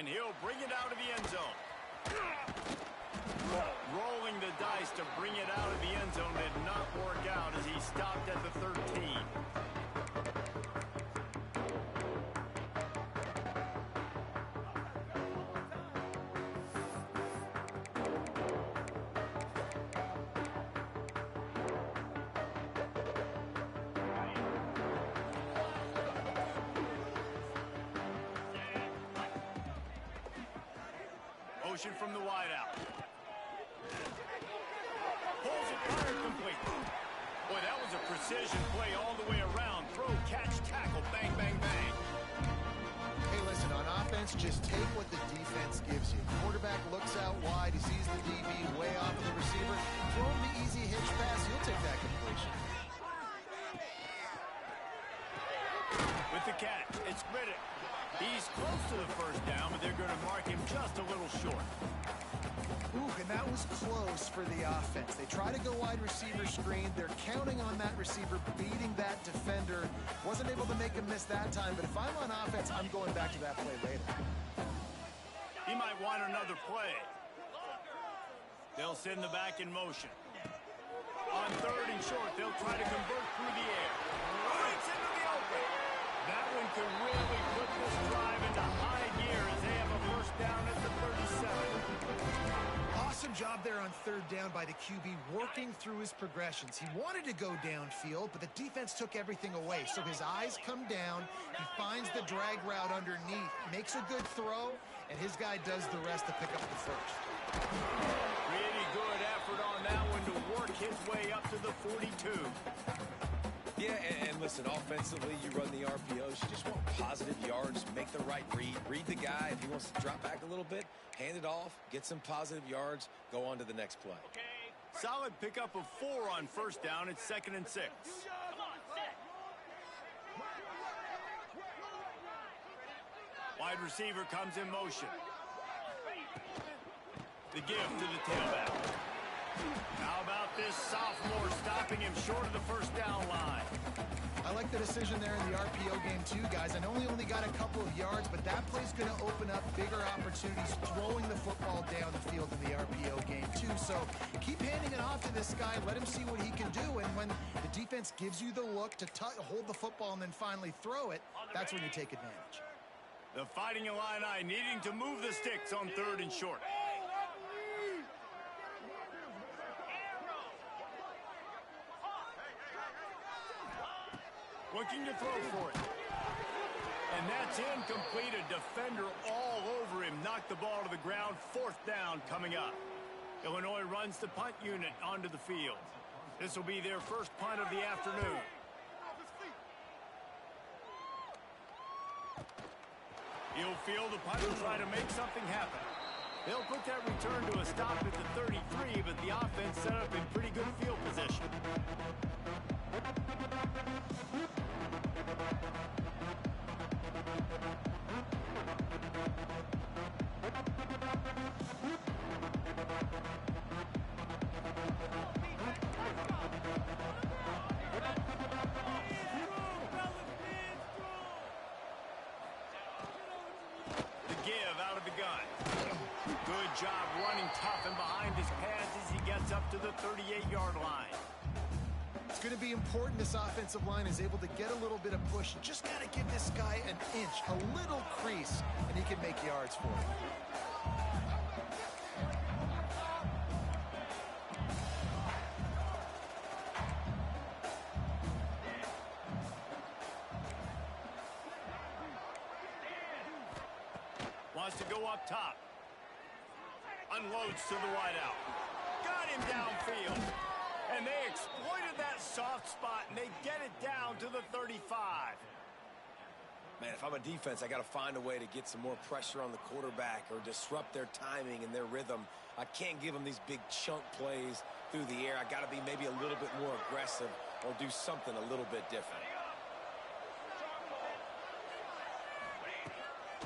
and he'll bring it out of the end zone. Rolling the dice to bring it out of the end zone did not work out as he stopped at the 13. Motion from the wideout. Pulls it, fired complete. Boy, that was a precision play all the way around. Throw, catch, tackle, bang, bang, bang. Hey, listen, on offense, just take what the defense gives you. Quarterback looks out wide. He sees the DB way off of the receiver. Throw him the easy hitch pass. He'll take that completion. With the catch, it's Riddick. He's close to the first down, but they're going to mark him just a little short. Ooh, and that was close for the offense. They try to go wide receiver screen. They're counting on that receiver beating that defender. Wasn't able to make him miss that time, but if I'm on offense, I'm going back to that play later. He might want another play. They'll send the back in motion. On third and short, they'll try to convert through the air. Right into the open. That one could really put this drive into high gear as they have a first down at the 37. Awesome job there on third down by the QB, working through his progressions. He wanted to go downfield, but the defense took everything away. So his eyes come down, he finds the drag route underneath, makes a good throw, and his guy does the rest to pick up the first. Really good effort on that one to work his way up to the 42. Yeah, and listen, offensively, you run the RPOs. You just want positive yards, make the right read. Read the guy. If he wants to drop back a little bit, hand it off, get some positive yards, go on to the next play. Solid pickup of 4 on first down. It's 2nd and 6. Wide receiver comes in motion. The give to the tailback. How about this sophomore stopping him short of the first down line? I like the decision there in the RPO game too, guys. I know he only got a couple of yards, but that play's going to open up bigger opportunities throwing the football down the field in the RPO game too. So keep handing it off to this guy. Let him see what he can do. And when the defense gives you the look to hold the football and then finally throw it, that's when you take advantage. The Fighting Illini needing to move the sticks on third and short. Looking to throw for it. And that's incomplete. A defender all over him. Knocked the ball to the ground. 4th down coming up. Illinois runs the punt unit onto the field. This will be their first punt of the afternoon. He'll field the punt and try to make something happen. They'll put that return to a stop at the 33, but the offense set up in pretty good field position. Good job running tough and behind his pads as he gets up to the 38-yard line. It's going to be important this offensive line is able to get a little bit of push. Just got to give this guy an inch, a little crease, and he can make yards for it. Wants to go up top. Unloads to the wideout. Got him downfield. And they exploited that soft spot, and they get it down to the 35. Man, if I'm a defense, I got to find a way to get some more pressure on the quarterback or disrupt their timing and their rhythm. I can't give them these big chunk plays through the air. I got to be maybe a little bit more aggressive or do something a little bit different.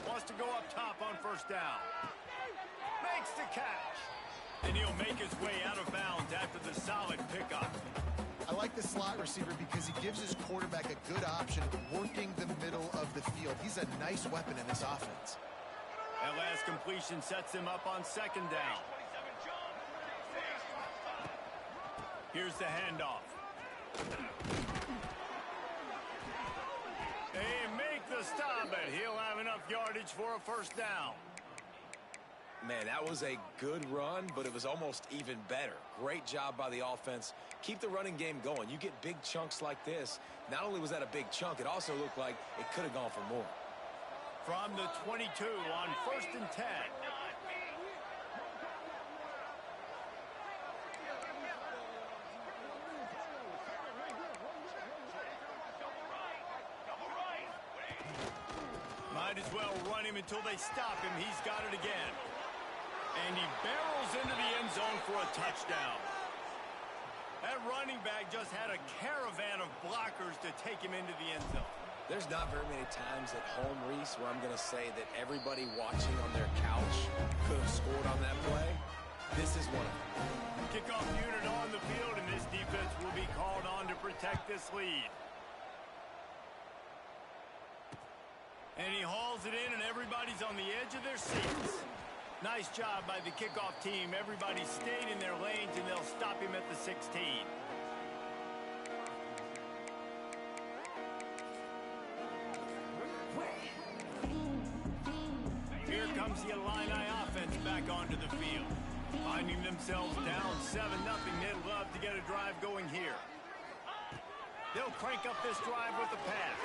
Wants to go up top on first down. Makes the catch. And he'll make his way out of bounds after the solid pickup. I like the slot receiver because he gives his quarterback a good option working the middle of the field. He's a nice weapon in this offense. That last completion sets him up on second down. Here's the handoff. They make the stop, but he'll have enough yardage for a first down. Man, that was a good run, but it was almost even better. Great job by the offense. Keep the running game going. You get big chunks like this. Not only was that a big chunk, it also looked like it could have gone for more. From the 22 on 1st and 10. Might as well run him until they stop him. He's got it again. And he barrels into the end zone for a touchdown. That running back just had a caravan of blockers to take him into the end zone. There's not very many times at home, Reese, where I'm going to say that everybody watching on their couch could have scored on that play. This is one of them. Kickoff unit on the field, and this defense will be called on to protect this lead. And he hauls it in, and everybody's on the edge of their seats. Nice job by the kickoff team. Everybody stayed in their lanes, and they'll stop him at the 16. Here comes the Illini offense back onto the field. Finding themselves down 7-0, they'd love to get a drive going here. They'll crank up this drive with the pass.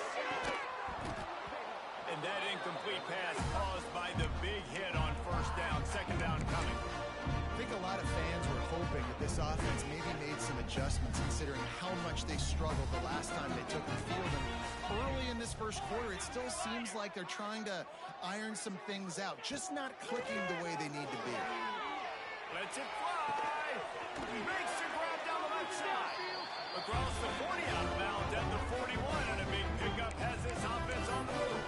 And that incomplete pass caused by the big hit on first down. Second down coming. I think a lot of fans were hoping that this offense maybe made some adjustments considering how much they struggled the last time they took the field. And early in this first quarter, it still seems like they're trying to iron some things out, just not clicking the way they need to be. Lets it fly. He makes the grab down the left side. Across the 40 out of bounds at the 41, and a big pickup has this offense on the move.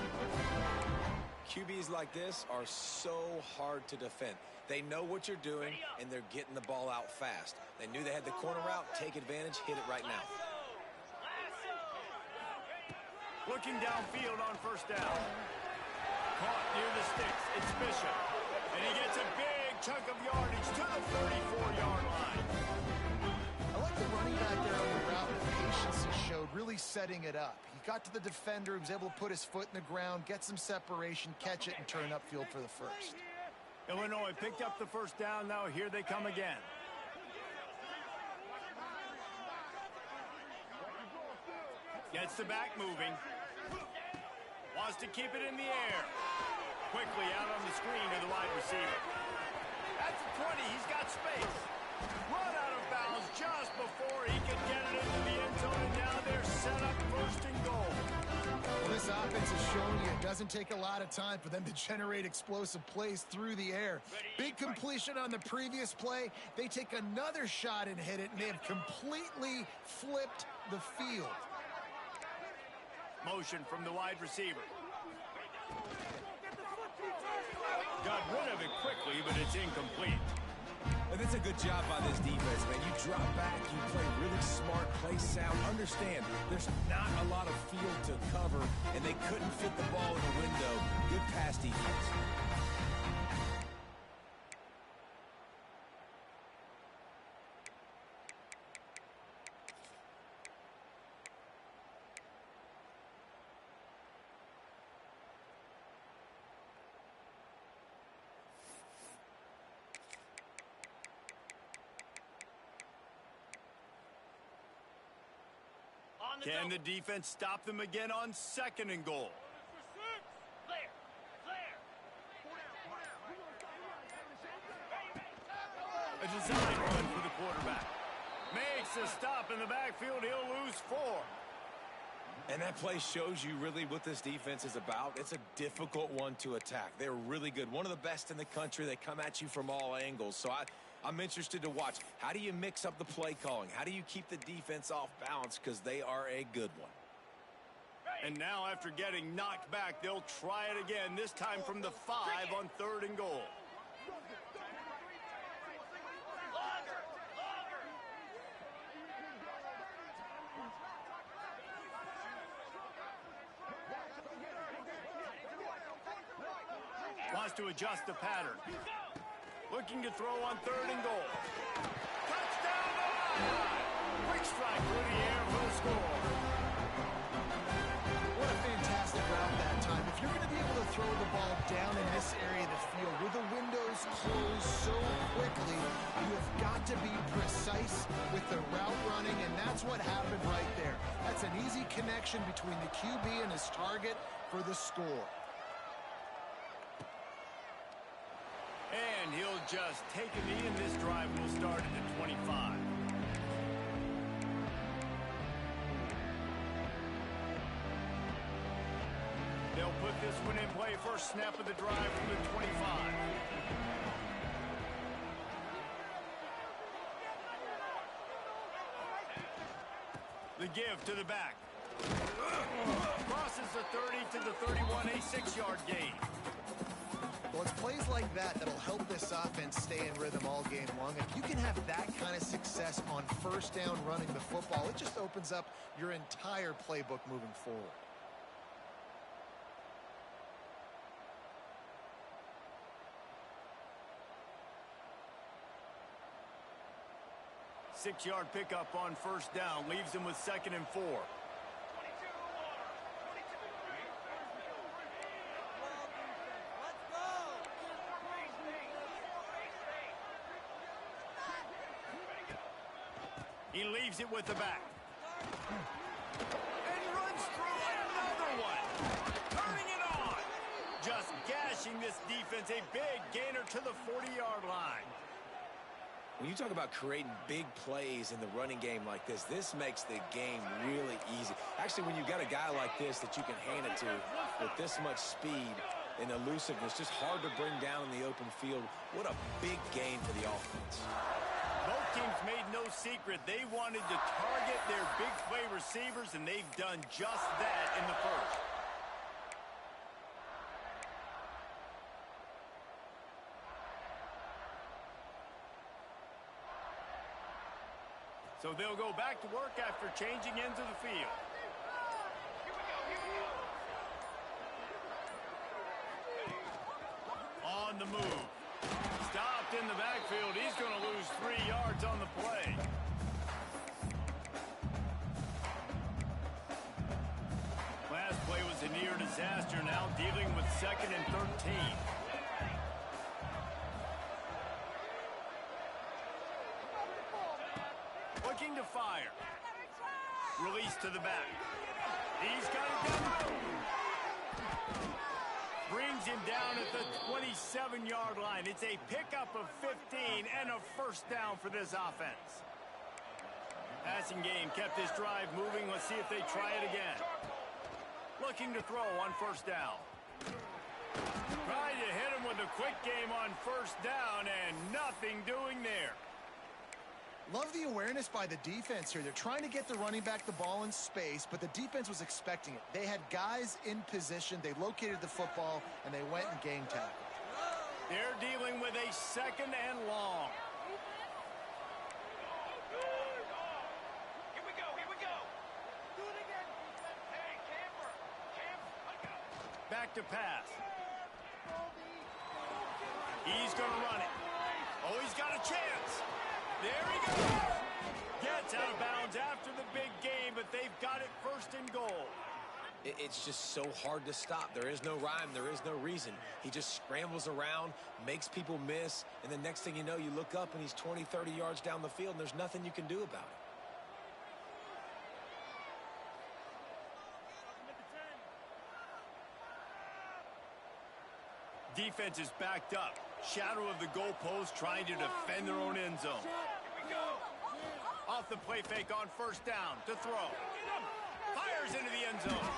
QBs like this are so hard to defend. They know what you're doing, and they're getting the ball out fast. They knew they had the corner route. Take advantage. Hit it right now. Looking downfield on first down. Caught near the sticks. It's Bishop. And he gets a big chunk of yardage to the 34-yard line. I like the running back there on the route, the patience he showed, really setting it up. He got to the defender, he was able to put his foot in the ground, get some separation, catch it, and turn upfield for the first. Illinois picked up the first down. Now here they come again. Gets the back moving. Wants to keep it in the air. Quickly out on the screen to the wide receiver. That's the 20. He's got space. Run out of bounds just before he can get it into the end zone, and now they're set up first and goal. Well, this offense is showing you it doesn't take a lot of time for them to generate explosive plays through the air. Big completion on the previous play. They take another shot and hit it, and they have completely flipped the field. Motion from the wide receiver. Got rid of it quickly, but it's incomplete. And it's a good job by this defense, man. You drop back, you play really smart, play sound. Understand, there's not a lot of field to cover, and they couldn't fit the ball in the window. Good pass defense. Can the defense stop them again on second and goal? A design run for the quarterback. Makes a stop in the backfield. He'll lose 4. And that play shows you really what this defense is about. It's a difficult one to attack. They're really good. One of the best in the country. They come at you from all angles. So I'm interested to watch. How do you mix up the play calling? How do you keep the defense off balance? Because they are a good one. And now after getting knocked back, they'll try it again, this time from the 5 on third and goal. Wants to adjust the pattern. Looking to throw on 3rd and goal. Touchdown! Quick strike through the air for the score. What a fantastic route that time. If you're going to be able to throw the ball down in this area of the field where the windows close so quickly, you have got to be precise with the route running, and that's what happened right there. That's an easy connection between the QB and his target for the score. And he'll just take a knee, and this drive will start at the 25. They'll put this one in play. First snap of the drive from the 25. The give to the back. Crosses the 30 to the 31, a 6-yard gain. Well, it's plays like that that'll help this offense stay in rhythm all game long. If you can have that kind of success on first down running the football, it just opens up your entire playbook moving forward. Six-yard pickup on first down leaves him with 2nd and 4. He leaves it with the back. And runs through another one. Turning it on. Just gashing this defense. A big gainer to the 40-yard line. When you talk about creating big plays in the running game like this makes the game really easy. Actually, when you've got a guy like this that you can hand it to with this much speed and elusiveness, just hard to bring down in the open field, what a big gain for the offense. Both teams made no secret they wanted to target their big play receivers, and they've done just that in the first. So they'll go back to work after changing ends of the field. On the move. Stopped in the backfield. He's going to lose 3 yards on the play. Last play was a near disaster. Now dealing with 2nd and 13. Looking to fire. Release to the back. He's got it down. Brings him down at the 27-yard line. It's a pickup of 15 and a first down for this offense. Passing game kept this drive moving. Let's see if they try it again. Looking to throw on first down. Trying to hit him with a quick game on first down, and nothing doing there. Love the awareness by the defense here. They're trying to get the running back the ball in space, but the defense was expecting it. They had guys in position. They located the football, and they went and game tackled. They're dealing with a 2nd and long. Here we go. Do it again. Hey, camper. Back to pass. He's going to run it. Oh, he's got a chance. There he goes. Gets out of bounds after the big game, but they've got it 1st and goal. It's just so hard to stop. There is no rhyme. There is no reason. He just scrambles around, makes people miss, and the next thing you know, you look up and he's 20, 30 yards down the field, and there's nothing you can do about it. Defense is backed up. Shadow of the goalpost, trying to defend their own end zone. Off the play fake on first down to throw. Fires into the end zone.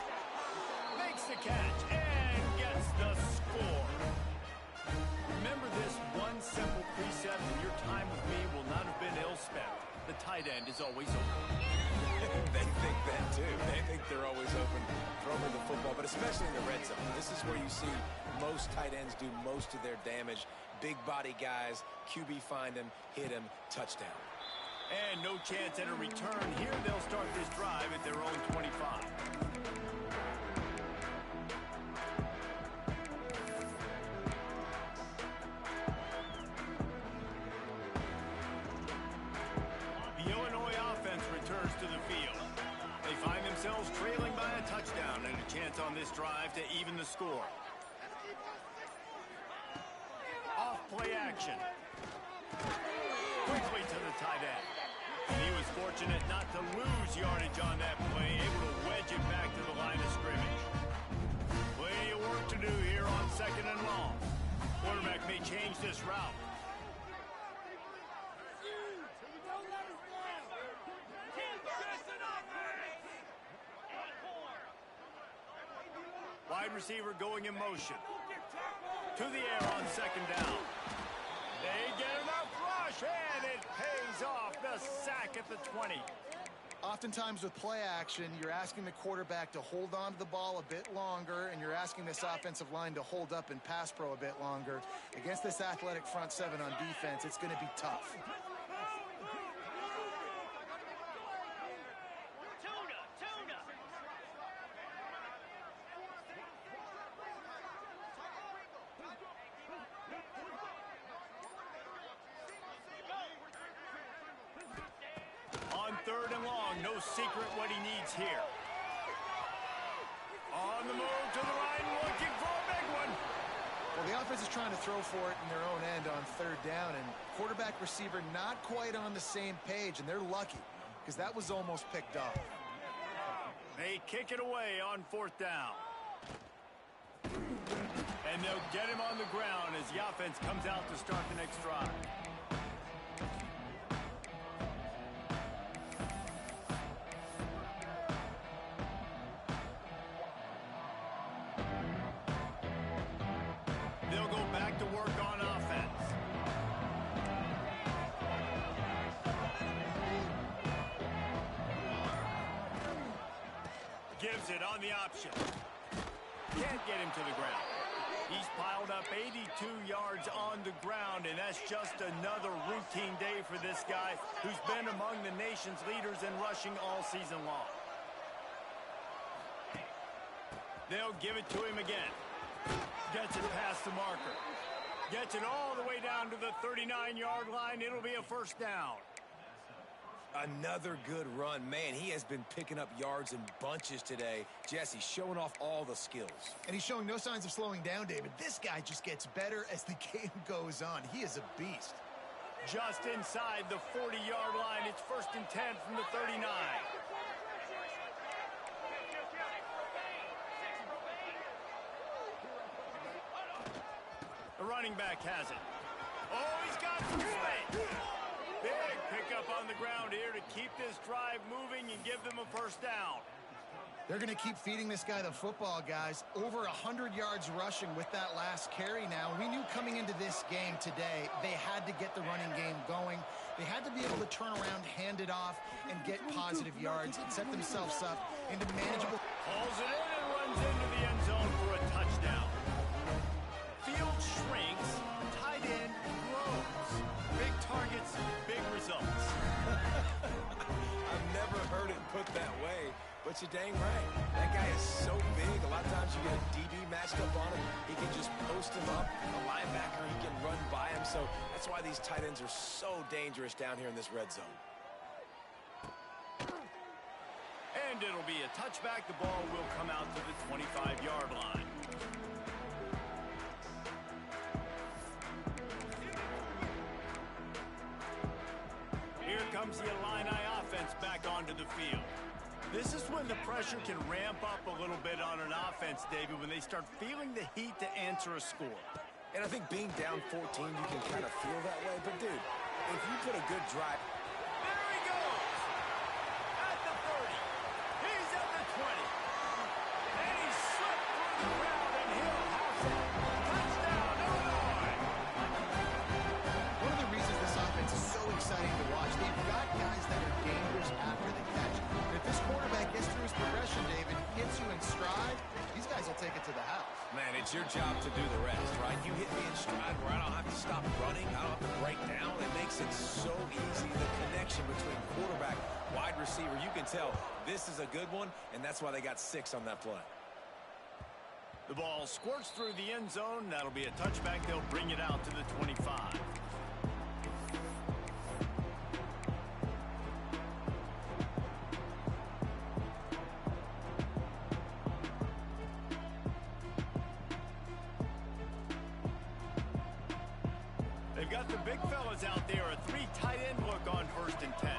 Makes the catch and gets the score. Remember this one simple precept, and your time with me will not have been ill spent. The tight end is always open. They think that too. They think they're always open throwing the football, but especially in the red zone. This is where you see most tight ends do most of their damage. Big body guys, QB find him, hit him, touchdown. And no chance at a return. Here they'll start this drive at their own 25. points on this drive to even the score. Off play action. Quickly to the tight end. And he was fortunate not to lose yardage on that play, able to wedge it back to the line of scrimmage. Plenty of work to do here on 2nd and long. Quarterback may change this route. Wide receiver going in motion. To the air on 2nd down. They get enough rush, and it pays off. The sack at the 20. Oftentimes with play action, you're asking the quarterback to hold on to the ball a bit longer, and you're asking this offensive line to hold up in pass pro a bit longer. Against this athletic front seven on defense, it's going to be tough. On 3rd and long, no secret what he needs here. On the move to the line, looking for a big one. Well, the offense is trying to throw for it in their own end on 3rd down, and quarterback receiver not quite on the same page, and they're lucky because that was almost picked off. They kick it away on 4th down. And they'll get him on the ground as the offense comes out to start the next drive. They'll go back to work on offense. Gives it on the option. Can't get him to the ground. He's piled up 82 yards on the ground, and that's just another routine day for this guy who's been among the nation's leaders in rushing all season long. They'll give it to him again. Gets it past the marker. Gets it all the way down to the 39-yard line. It'll be a 1st down. Another good run. Man, he has been picking up yards in bunches today. Jesse showing off all the skills. And he's showing no signs of slowing down, David. This guy just gets better as the game goes on. He is a beast. Just inside the 40-yard line. It's 1st and 10 from the 39. The running back has it. Oh, he's got some space. Big pickup on the ground here to keep this drive moving and give them a 1st down. They're going to keep feeding this guy the football, guys. Over 100 yards rushing with that last carry now. We knew coming into this game today, they had to get the running game going. They had to be able to turn around, hand it off, and get positive yards and set themselves up into manageable. Hauls it in and runs into the end zone for a touchdown. Field shrinks, tight end grows. Big targets, big results. I've never heard it put that way, but you're dang right. That guy is so big. A lot of times you get a DB matched up on him. He can just post him up. A linebacker, he can run by him. So that's why these tight ends are so dangerous down here in this red zone. And it'll be a touchback. The ball will come out to the 25-yard line. Here comes the Illini offense back onto the field. This is when the pressure can ramp up a little bit on an offense, David, when they start feeling the heat to answer a score. And I think being down 14, you can kind of feel that way. But, dude, if you put a good drive... There he goes! At the 30. He's at the 20. And he slipped through the crowd, and he'll have it. Touchdown, Illinois! One of the reasons this offense is so exciting to watch, they've got guys that are dangerous after the catch. And if this quarterback gets through his progression, David, hits you in stride, these guys will take it to the house. Man, it's your job to do the rest, right? You hit me in stride where I don't have to stop running. I don't have to break down. It makes it so easy, the connection between quarterback, wide receiver. You can tell this is a good one, and that's why they got 6 on that play. The ball squirts through the end zone. That'll be a touchback. They'll bring it out to the 25. You got the big fellas out there, a 3 tight end look on 1st and 10.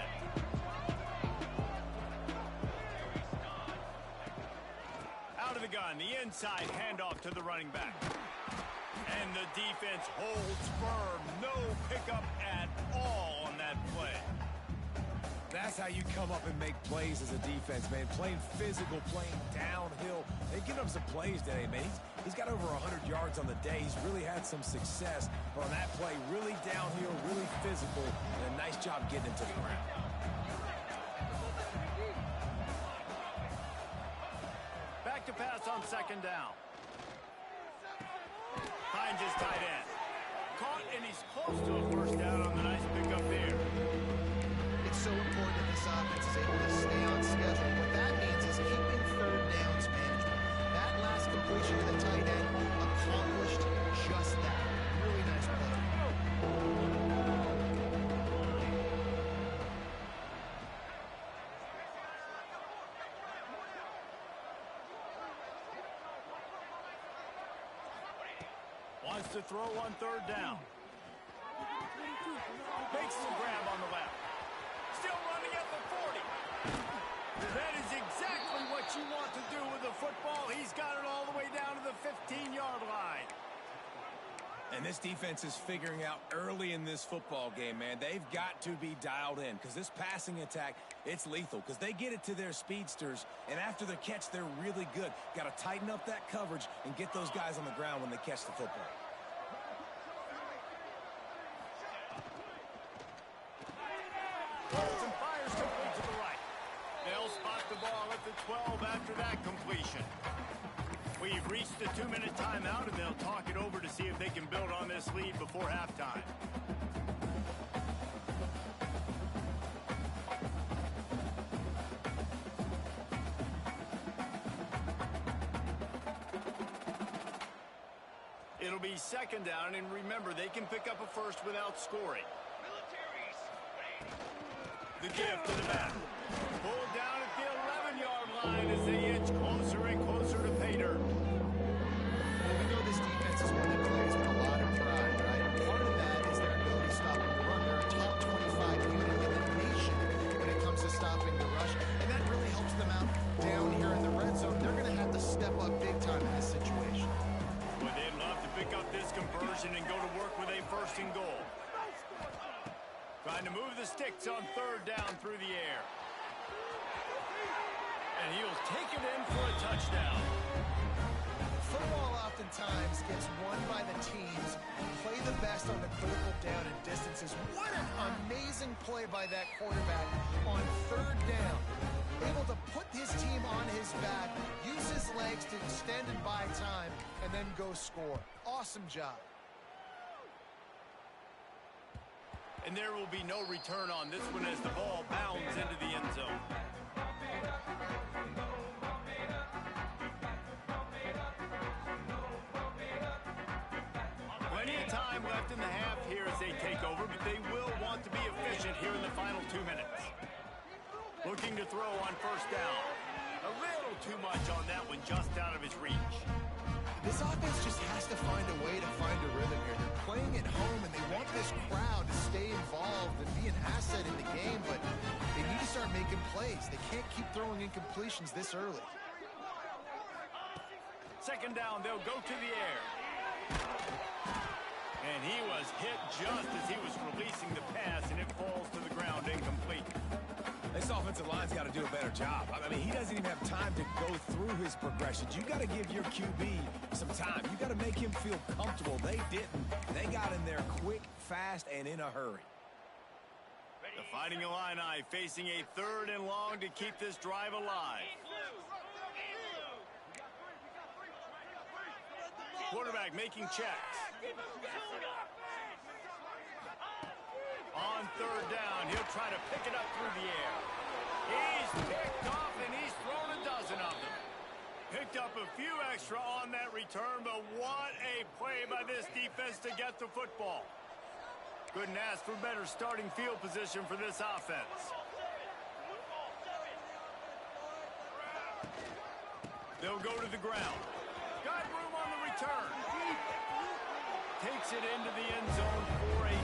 Out of the gun, the inside handoff to the running back. And the defense holds firm. No pickup at all on that play. That's how you come up and make plays as a defense, man. Playing physical, playing downhill. They've given up some plays today, man. He's got over 100 yards on the day. He's really had some success. But on that play, really downhill, really physical, and a nice job getting him to the ground. Back to pass on 2nd down. Finds his tight end. Caught, and he's close to a 1st down on the nice pickup there. It's so important that this offense is able to stay on schedule. What that means is keeping 3rd downs manageable. That last completion to the tight end accomplished just that. Really nice play. Wants to throw on 3rd down. Makes the grab on the left. Still running at the 40. That is exactly what you want to do with the football. He's got it all the way down to the 15-yard line. And this defense is figuring out early in this football game, man. They've got to be dialed in because this passing attack, it's lethal because they get it to their speedsters, and after the catch, they're really good. Got to tighten up that coverage and get those guys on the ground when they catch the football. Throws and fires complete to the right. They'll spot the ball at the 12 after that completion. We've reached the 2-minute timeout, and they'll talk it over to see if they can build on this lead before halftime. It'll be 2nd down, and remember, they can pick up a 1st without scoring. The give to the back. Pulled down at the 11-yard line as they inch closer and closer to pay dirt. Well, we know this defense is one that plays with a lot of pride, right? Part of that is their ability to stop the run. They're a top 25 unit in the nation when it comes to stopping the rush, and that really helps them out down here in the red zone. They're going to have to step up big time in this situation. Well, they'd love to pick up this conversion and go to work with a 1st and goal. Trying to move the sticks on 3rd down through the air. And he'll take it in for a touchdown. Football oftentimes gets won by the teams who play the best on the critical down and distances. What an amazing play by that quarterback on 3rd down. Able to put his team on his back, use his legs to extend and buy time, and then go score. Awesome job. And there will be no return on this one as the ball bounds into the end zone. Plenty of time left in the half here as they take over, but they will want to be efficient here in the final 2 minutes. Looking to throw on 1st down. A little too much on that one, just out of his reach. This offense just has to find a way to find a rhythm here. They're playing at home, and they want this crowd to stay involved and be an asset in the game, but they need to start making plays. They can't keep throwing incompletions this early. 2nd down, they'll go to the air. And he was hit just as he was releasing the pass, and it falls to the ground incomplete. This offensive line's got to do a better job. I mean, he doesn't even have time to go through his progressions. You got to give your QB some time. You got to make him feel comfortable. They didn't. They got in there quick, fast, and in a hurry. The Fighting Illini facing a 3rd and long to keep this drive alive. Quarterback making checks. On 3rd down, he'll try to pick it up through the air. He's picked off, and he's thrown a dozen of them. Picked up a few extra on that return, but what a play by this defense to get the football. Couldn't ask for better starting field position for this offense. They'll go to the ground. Got room on the return. Takes it into the end zone for a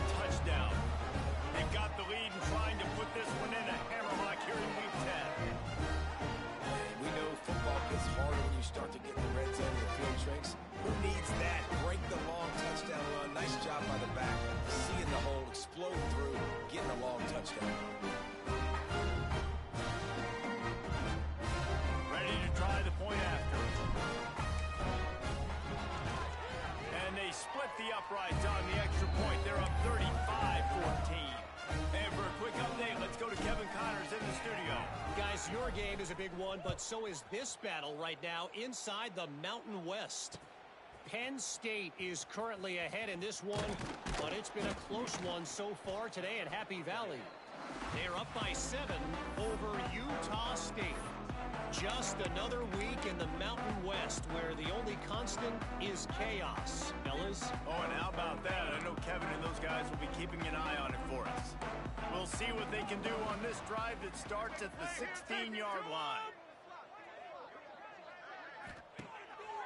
game is a big one, but so is this battle right now inside the Mountain West. Penn State is currently ahead in this one, but it's been a close one so far today at Happy Valley. They're up by 7 over Utah State. Just another week in the Mountain West where the only constant is chaos, fellas. Oh, and how about that? I know Kevin and those guys will be keeping an eye on it for us. We'll see what they can do on this drive that starts at the 16-yard line.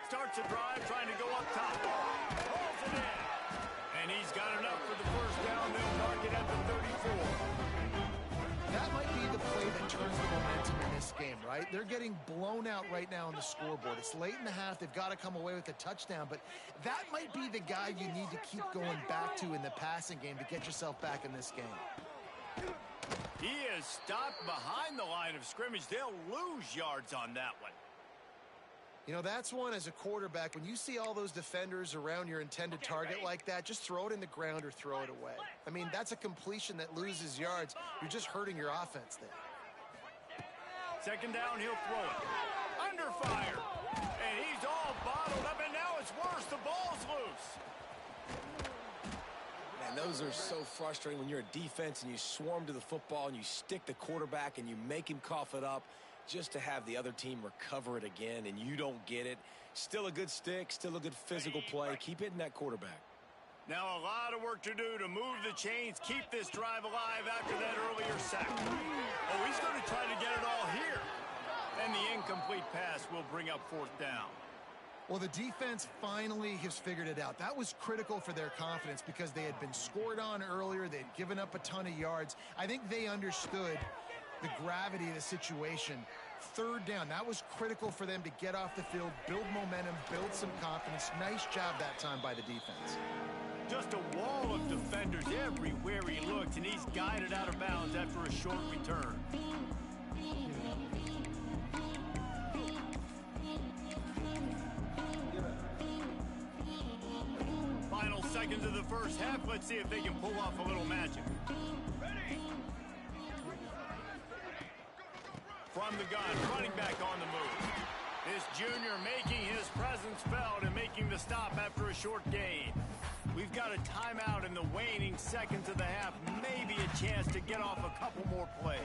Starts a drive trying to go up top. Pulls it in. And he's got enough for the first down. They'll mark it at the 34. That might be the play that turns the momentum in this game, right? They're getting blown out right now on the scoreboard. It's late in the half. They've got to come away with a touchdown, but that might be the guy you need to keep going back to in the passing game to get yourself back in this game. He is stopped behind the line of scrimmage. They'll lose yards on that one. You know, that's one as a quarterback. When you see all those defenders around your intended target like that, just throw it in the ground or throw it away. I mean, that's a completion that loses yards. You're just hurting your offense there. Second down, he'll throw it. Under fire. And he's all bottled up, and now it's worse. The ball's loose. Man, those are so frustrating when you're a defense and you swarm to the football and you stick the quarterback and you make him cough it up just to have the other team recover it again and you don't get it. Still a good stick, still a good physical play. Keep hitting that quarterback. Now a lot of work to do to move the chains, keep this drive alive after that earlier sack. Oh, he's going to try to get it all here. And the incomplete pass will bring up fourth down. Well, the defense finally has figured it out. That was critical for their confidence because they had been scored on earlier. They'd given up a ton of yards. I think they understood the gravity of the situation. Third down, that was critical for them to get off the field, build momentum, build some confidence. Nice job that time by the defense. Just a wall of defenders everywhere he looked, and he's guided out of bounds after a short return. Final seconds of the first half. Let's see if they can pull off a little magic. From the gun, running back on the move. This junior making his presence felt and making the stop after a short gain. We've got a timeout in the waning seconds of the half. Maybe a chance to get off a couple more plays.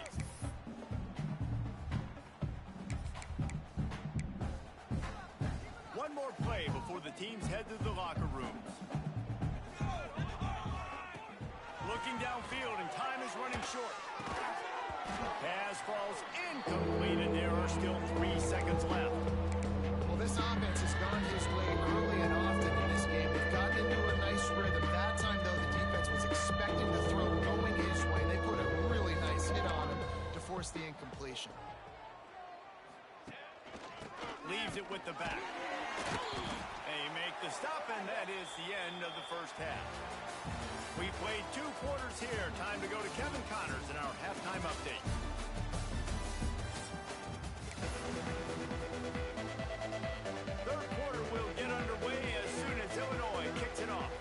One more play before the teams head to the locker rooms. Looking downfield, and time is running short. Pass falls incomplete, and there are still 3 seconds left. Well, this offense has gone his way early and often in this game. They've gotten into a nice rhythm. That time, though, the defense was expecting the throw going his way. They put a really nice hit on him to force the incompletion. Leaves it with the back. They make the stop, and that is the end of the first half. We played 2 quarters here. Time to go to Kevin Connors in our halftime update. Third quarter will get underway as soon as Illinois kicks it off.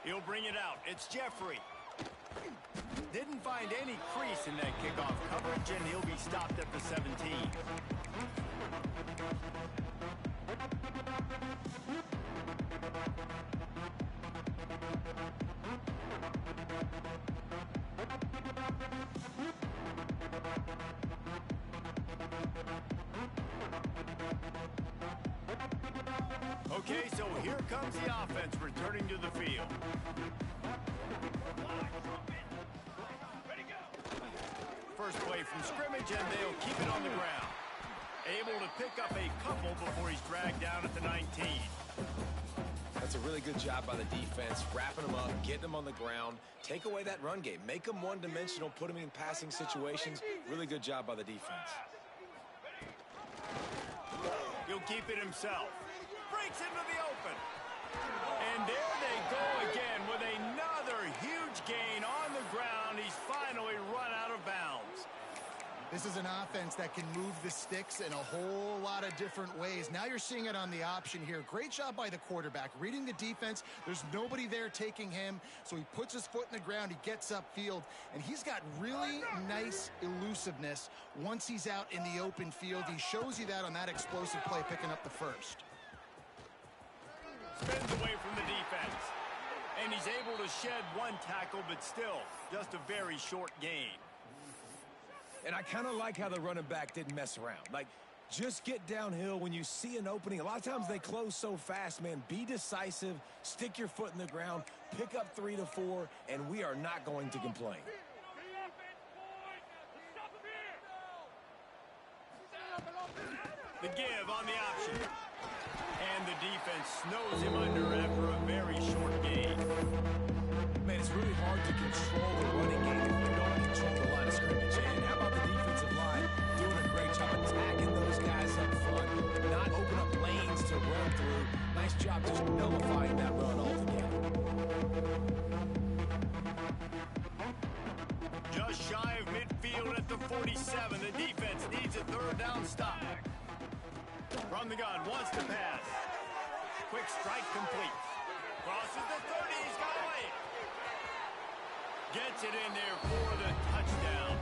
He'll bring it out. It's Jeffrey. Didn't find any crease in that kickoff coverage, and he'll be stopped at the 17. Okay, so here comes the offense returning to the field. First play from scrimmage, and they'll keep it on the ground. Able to pick up a couple before he's dragged down at the 19. That's a really good job by the defense, wrapping them up, getting them on the ground, take away that run game, make them one-dimensional, put them in passing situations. Really good job by the defense. He'll keep it himself. Breaks into the open. And there they go again with another huge gain on the ground. He's finally run out of bounds. This is an offense that can move the sticks in a whole lot of different ways. Now you're seeing it on the option here. Great job by the quarterback. Reading the defense, there's nobody there taking him, so he puts his foot in the ground, he gets upfield, and he's got really nice elusiveness once he's out in the open field. He shows you that on that explosive play, picking up the first. Spins away from the defense. And he's able to shed one tackle, but still, just a very short gain. And I kind of like how the running back didn't mess around. Like, just get downhill when you see an opening. A lot of times they close so fast, man. Be decisive, stick your foot in the ground, pick up 3 to 4, and we are not going to complain. The give on the option. And the defense snows him under after a very short gain. Man, it's really hard to control the running game if you don't control the line of scrimmage. And how about the defensive line doing a great job attacking those guys up front, not open up lanes to run through. Nice job just nullifying that run altogether. Just shy of midfield at the 47. The defense needs a third down stop. From the gun, wants to pass. Quick strike complete. Crosses the 30, he's got away. Gets it in there for the touchdown.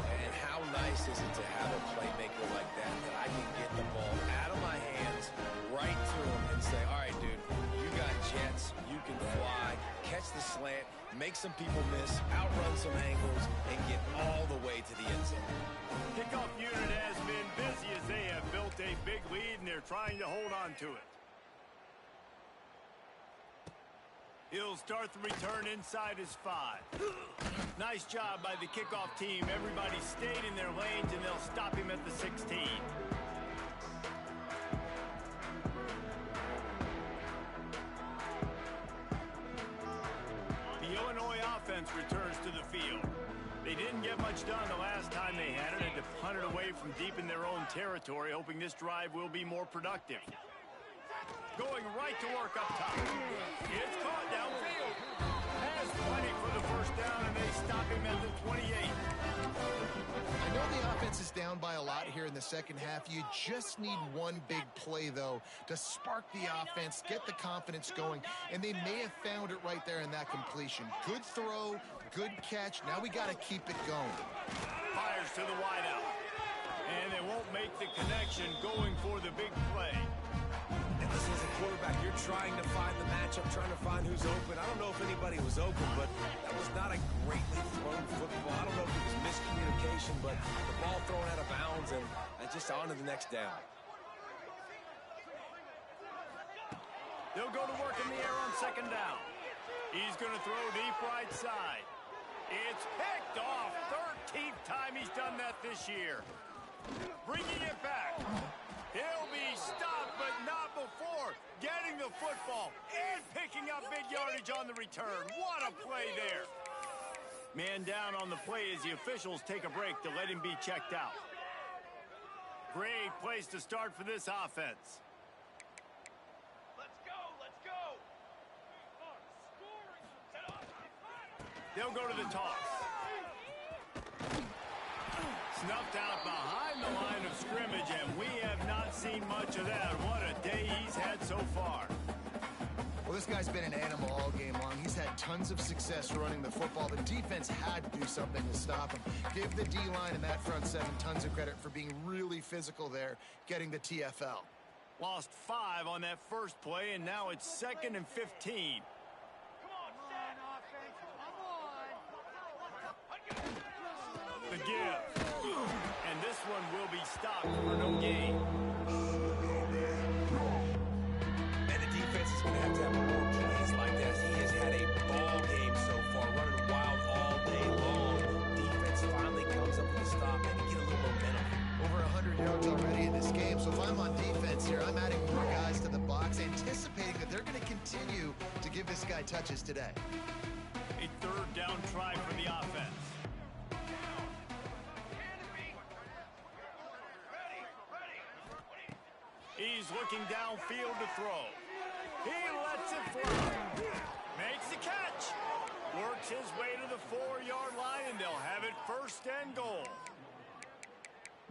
And how nice is it to have a playmaker like that I can get the ball out of my hands, right to him, and say, all right, dude, you got jets, you can fly, catch the slant, make some people miss, outrun some angles, and get all the way to the end zone. Kickoff unit has been busy as they have built a big lead, and they're trying to hold on to it. He'll start the return inside his 5. Nice job by the kickoff team. Everybody stayed in their lanes, and they'll stop him at the 16. The Illinois offense returns to the field. They didn't get much done the last time they had it, and to punt it away from deep in their own territory, hoping this drive will be more productive. Going right to work up top. It's caught downfield. Has plenty for the first down, and they stop him at the 28. I know the offense is down by a lot here in the second half. You just need one big play, though, to spark the offense, get the confidence going, and they may have found it right there in that completion. Good throw, good catch. Now we got to keep it going. Fires to the wideout. And they won't make the connection going for the big play. And listen, as a quarterback, you're trying to find the matchup, trying to find who's open. I don't know if anybody was open, but that was not a greatly thrown football. I don't know if it was miscommunication, but the ball thrown out of bounds and just on to the next down. They'll go to work in the air on second down. He's going to throw deep right side. It's picked off. 13th time he's done that this year. Bringing it back. He'll be stopped, but not before getting the football and picking up big yardage on the return. What a play there. Man down on the play as the officials take a break to let him be checked out. Great place to start for this offense. Let's go, let's go. They'll go to the toss. Snuffed out behind the line of scrimmage, and we have not seen much of that. What a day he's had so far. Well, this guy's been an animal all game long. He's had tons of success running the football. The defense had to do something to stop him. Give the D-line and that front seven tons of credit for being really physical there, getting the TFL. Lost 5 on that first play, and now it's 2nd and 15. The give. And this one will be stopped for no gain. And the defense is going to have more plays like that. He has had a ball game so far, running wild all day long. Defense finally comes up with a stop and get a little momentum. Over 100 yards already in this game, so if I'm on defense here, I'm adding more guys to the box, anticipating that they're going to continue to give this guy touches today. A third down try for the offense. He's looking downfield to throw. He lets it fly. Makes the catch. Works his way to the 4-yard line, and they'll have it 1st and goal.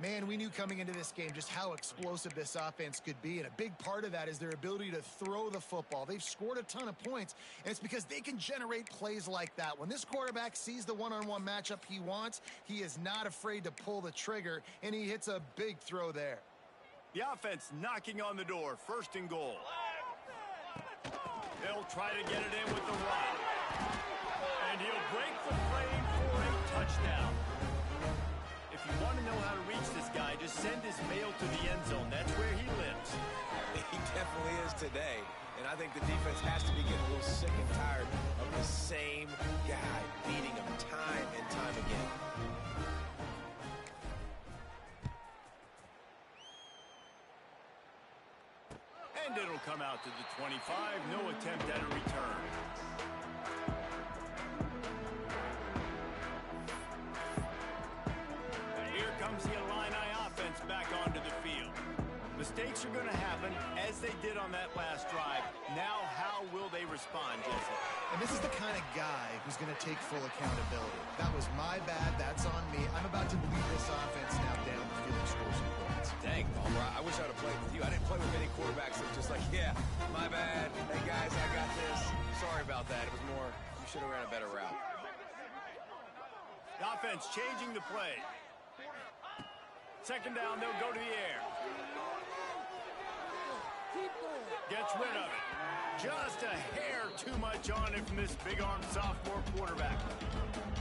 Man, we knew coming into this game just how explosive this offense could be, and a big part of that is their ability to throw the football. They've scored a ton of points, and it's because they can generate plays like that. When this quarterback sees the one-on-one matchup he wants, he is not afraid to pull the trigger, and he hits a big throw there. The offense knocking on the door, 1st and goal. They'll try to get it in with the run. And he'll break the frame for a touchdown. If you want to know how to reach this guy, just send his mail to the end zone. That's where he lives. He definitely is today. And I think the defense has to be getting a little sick and tired of the same guy beating him time and time again. And it'll come out to the 25. No attempt at a return. Here comes the Illini offense back onto the field. Mistakes are going to happen, as they did on that last drive. Now, how will they respond, Jesse? And this is the kind of guy who's going to take full accountability. That was my bad. That's on me. I'm about to lead this offense now down the field and score some points. Dang, Palmer, I wish I'd have played with you. I didn't play with many quarterbacks that were just like, yeah, my bad. Hey, guys, I got this. Sorry about that. It was more, you should have ran a better route. The offense changing the play. 2nd down, they'll go to the air. Gets rid of it. Just a hair too much on it from this big-arm sophomore quarterback.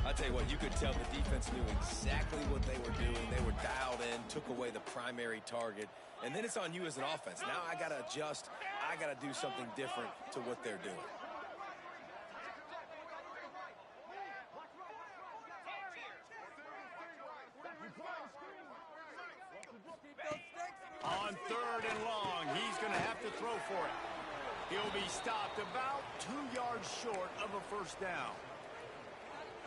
I'll tell you what, you could tell the defense knew exactly what they were doing. They were dialed in, took away the primary target, and then it's on you as an offense. Now I got to adjust. I got to do something different to what they're doing. On 3rd and long, he's going to have to throw for it. He'll be stopped about 2 yards short of a 1st down.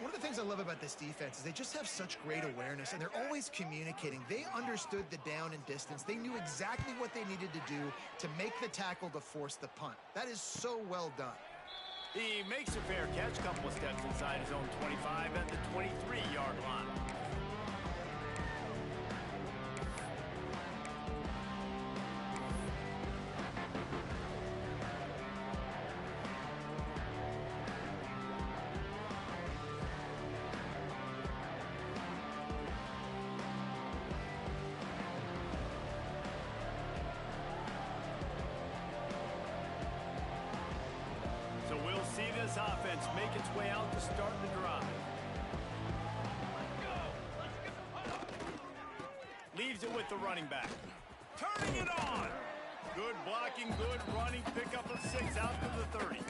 One of the things I love about this defense is they just have such great awareness, and they're always communicating. They understood the down and distance. They knew exactly what they needed to do to make the tackle to force the punt. That is so well done. He makes a fair catch, couple of steps inside his own 25 at the 23-yard line. See this offense make its way out to start the drive. Leaves it with the running back. Turning it on. Good blocking, good running, pickup of 6 out to the 30.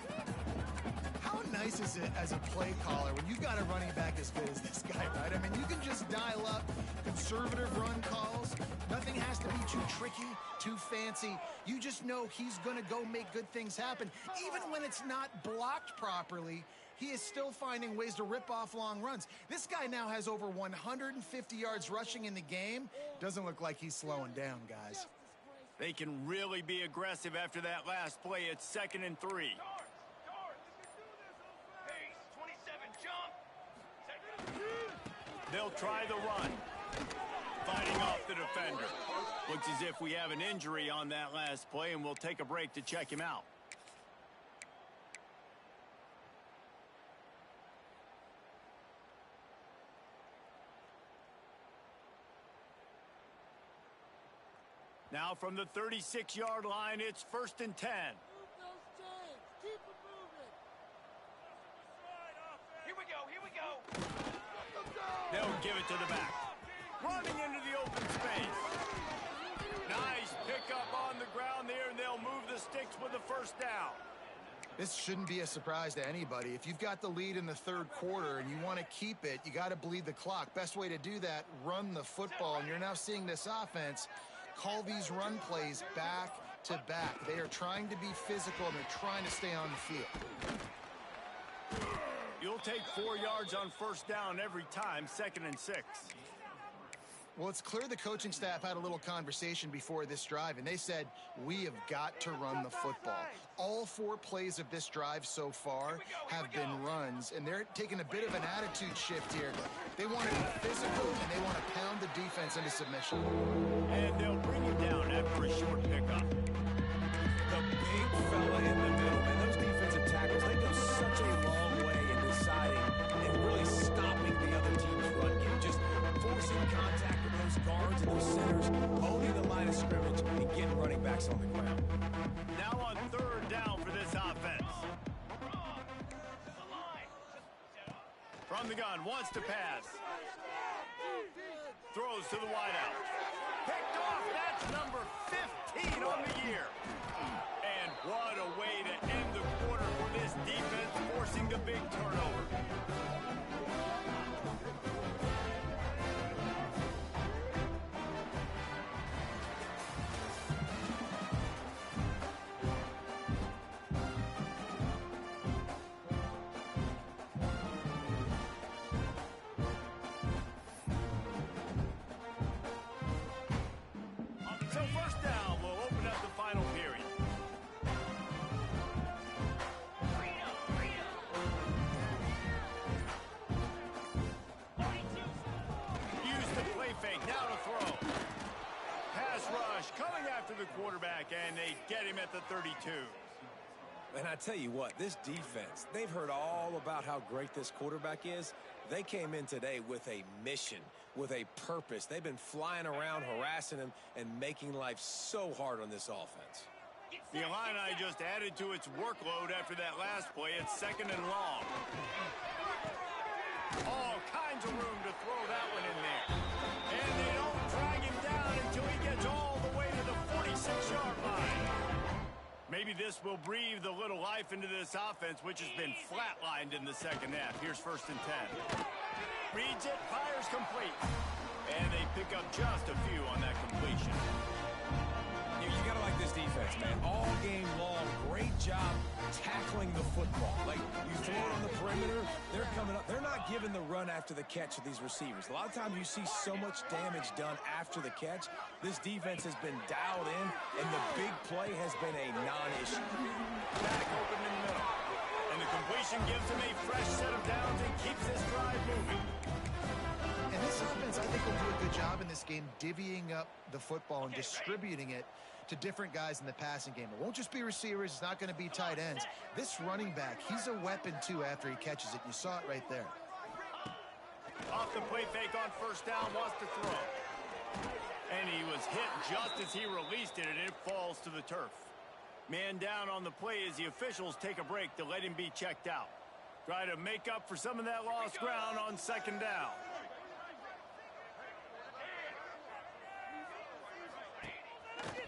How nice is it as a play caller when you've got a running back as good as this guy, right? I mean, you can just dial up conservative run calls. Nothing has to be too tricky, too fancy. You just know he's going to go make good things happen. Even when it's not blocked properly, he is still finding ways to rip off long runs. This guy now has over 150 yards rushing in the game. Doesn't look like he's slowing down, guys. They can really be aggressive after that last play. It's 2nd and 3. They'll try the run. Fighting off the defender. Looks as if we have an injury on that last play, and we'll take a break to check him out. Now from the 36-yard line, it's 1st and 10. They'll give it to the back. Running into the open space. Nice pickup on the ground there, and they'll move the sticks with the 1st down. This shouldn't be a surprise to anybody. If you've got the lead in the 3rd quarter and you want to keep it, you got to bleed the clock. Best way to do that, run the football. And you're now seeing this offense call these run plays back to back. They are trying to be physical, and they're trying to stay on the field. You'll take 4 yards on 1st down every time, 2nd and 6. Well, it's clear the coaching staff had a little conversation before this drive, and they said, we have got to run the football. All 4 plays of this drive so far have been runs, and they're taking a bit of an attitude shift here. They want to be physical, and they want to pound the defense into submission. And they'll bring him down after a short pickup. The big fella in the middle, man. Those defensive tackles, they go such a long way in deciding and really stopping the other team's run game. Just forcing contact with those guards and those centers, owning the line of scrimmage, and getting running backs on the ground. Now on 3rd down for this offense. From the gun, wants to pass. Throws to the wideout. Picked off, that's number 15 on the year. And what a way to end the quarter for this defense, forcing the big turnover. So 1st down will open up the final period. Use the play fake, now to throw. Pass rush coming after the quarterback, and they get him at the 32. And I tell you what, this defense, they've heard all about how great this quarterback is. They came in today with a mission, with a purpose. They've been flying around, harassing him, and making life so hard on this offense. The Illini just added to its workload after that last play. It's 2nd and long. All kinds of room to throw that one in there. And they don't drag him down until he gets all the way to the 46-yard line. Maybe this will breathe a little life into this offense, which has been flatlined in the 2nd half. Here's 1st and 10. Reads it, fires complete. And they pick up just a few on that completion. You gotta like this defense, man. All game long, great job tackling the football. Like, you throw it on the perimeter, they're coming up. They're not giving the run after the catch of these receivers. A lot of times you see so much damage done after the catch. This defense has been dialed in, and the big play has been a non-issue. Back open in the middle. And the completion gives him a fresh set of downs and keeps this drive moving. And this offense, I think, will do a good job in this game divvying up the football and distributing it to different guys in the passing game. It won't just be receivers. It's not going to be tight ends. This running back, he's a weapon, too, after he catches it. You saw it right there. Off the play fake on 1st down, wants to throw. And he was hit just as he released it, and it falls to the turf. Man down on the play as the officials take a break to let him be checked out. Try to make up for some of that lost ground on 2nd down.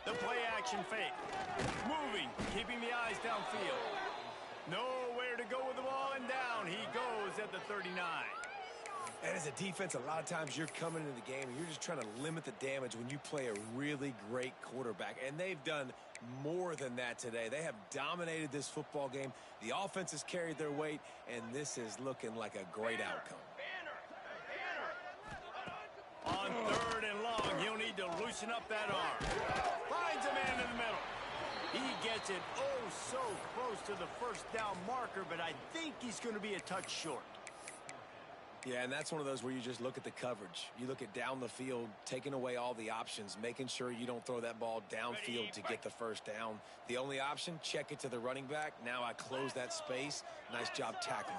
The play action fake. Moving, keeping the eyes downfield. Nowhere to go with the ball, and down he goes at the 39. And as a defense, a lot of times you're coming into the game and you're just trying to limit the damage when you play a really great quarterback. And they've done more than that today. They have dominated this football game. The offense has carried their weight, and this is looking like a great outcome. On 3rd and long, he'll need to loosen up that arm. Finds a man in the middle. He gets it so close to the 1st down marker, but I think he's going to be a touch short. Yeah, and that's one of those where you just look at the coverage. You look at down the field, taking away all the options, making sure you don't throw that ball downfield to get the 1st down. The only option, check it to the running back. Now I close that space. Nice job tackling.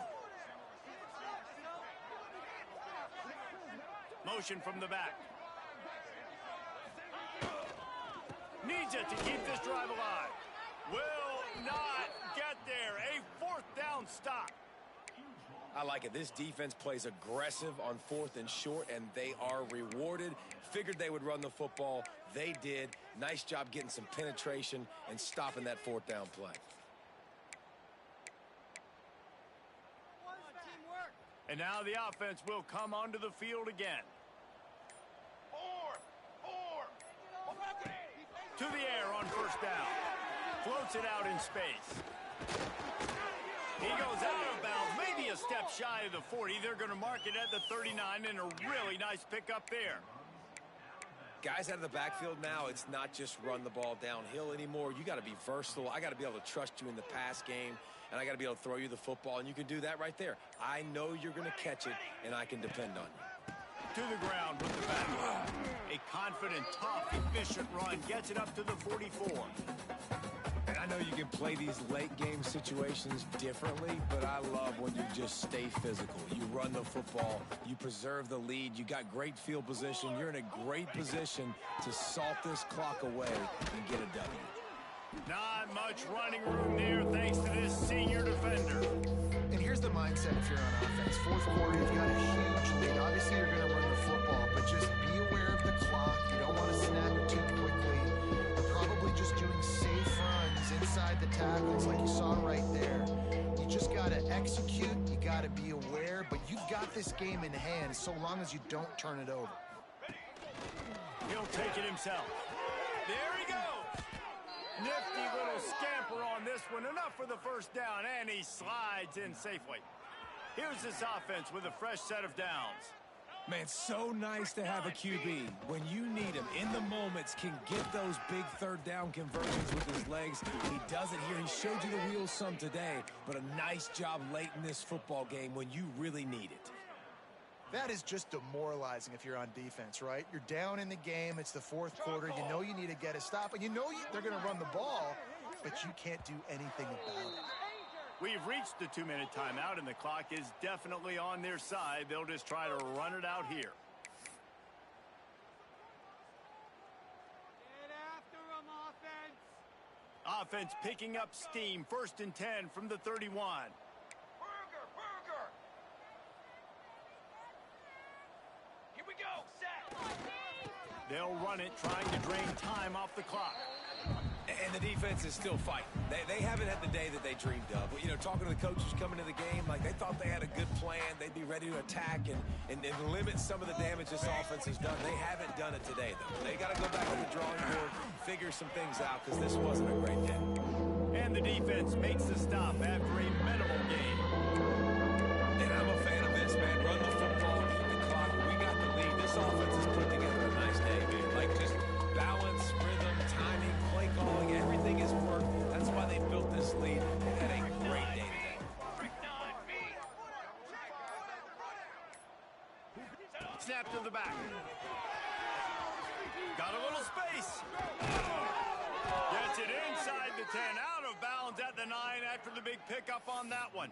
Motion from the back. Needs it to keep this drive alive. Will not get there. A 4th down stop. I like it. This defense plays aggressive on 4th and short, and they are rewarded. Figured they would run the football. They did. Nice job getting some penetration and stopping that 4th down play. And now the offense will come onto the field again. To the air on 1st down. Floats it out in space. He goes out of bounds, maybe a step shy of the 40. They're going to mark it at the 39, and a really nice pickup there. Guys out of the backfield now, it's not just run the ball downhill anymore. You got to be versatile. I got to be able to trust you in the pass game, and I got to be able to throw you the football, and you can do that right there. I know you're going to catch it, and I can depend on you. To the ground with the back. A confident, tough, efficient run gets it up to the 44. And I know you can play these late game situations differently, but I love when you just stay physical. You run the football, you preserve the lead, you got great field position, you're in a great position to salt this clock away and get a W. Not much running room there thanks to this senior defender. And here's the mindset if you're on offense. Fourth quarter, you've got a huge lead. Obviously, you're going to run the football, but just be aware of the clock. You don't want to snap it too quickly. You're probably just doing safe runs inside the tackles like you saw right there. You just got to execute. You got to be aware, but you've got this game in hand so long as you don't turn it over. He'll take it himself. There he goes. Nifty little scamper on this one. Enough for the first down, and he slides in safely. Here's this offense with a fresh set of downs. Man, so nice to have a QB. When you need him in the moments, can get those big third down conversions with his legs. He does it here. He showed you the wheels some today, but a nice job late in this football game when you really need it. That is just demoralizing if you're on defense, right? You're down in the game. It's the fourth quarter. You know you need to get a stop, and you know they're going to run the ball, but you can't do anything about it. We've reached the 2-minute timeout, and the clock is definitely on their side. They'll just try to run it out here. Get after him, offense. Offense picking up steam. 1st and 10 from the 31. Burger. Here we go. Set. They'll run it, trying to drain time off the clock. And the defense is still fighting. They haven't had the day that they dreamed of. You know, talking to the coaches coming to the game, like they thought they had a good plan. They'd be ready to attack and limit some of the damage this offense has done. They haven't done it today, though. They got to go back to the drawing board, figure some things out, because this wasn't a great day. And the defense makes the stop after a minimal gain. And I'm a fan of this, man. Run the football, keep the clock. We got the lead. This offense has put together a nice day, man. Like just balance, rhythm, timing, play calling, everything has worked. That's why they built this lead. They had a great day today. Snap to the back. Got a little space. Gets it inside the 10. Out of bounds at the 9 after the big pickup on that one.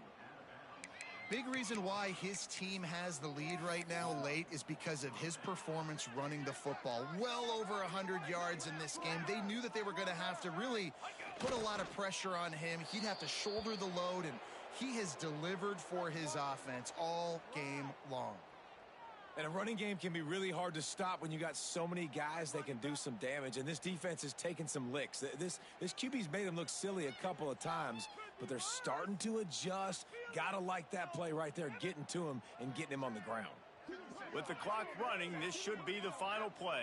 Big reason why his team has the lead right now late is because of his performance running the football. Well over 100 yards in this game. They knew that they were going to have to really put a lot of pressure on him. He'd have to shoulder the load, and he has delivered for his offense all game long. And a running game can be really hard to stop when you got so many guys that can do some damage. And this defense is taking some licks. This QB's made them look silly a couple of times, but they're starting to adjust. Gotta like that play right there, getting to him and getting him on the ground. With the clock running, this should be the final play.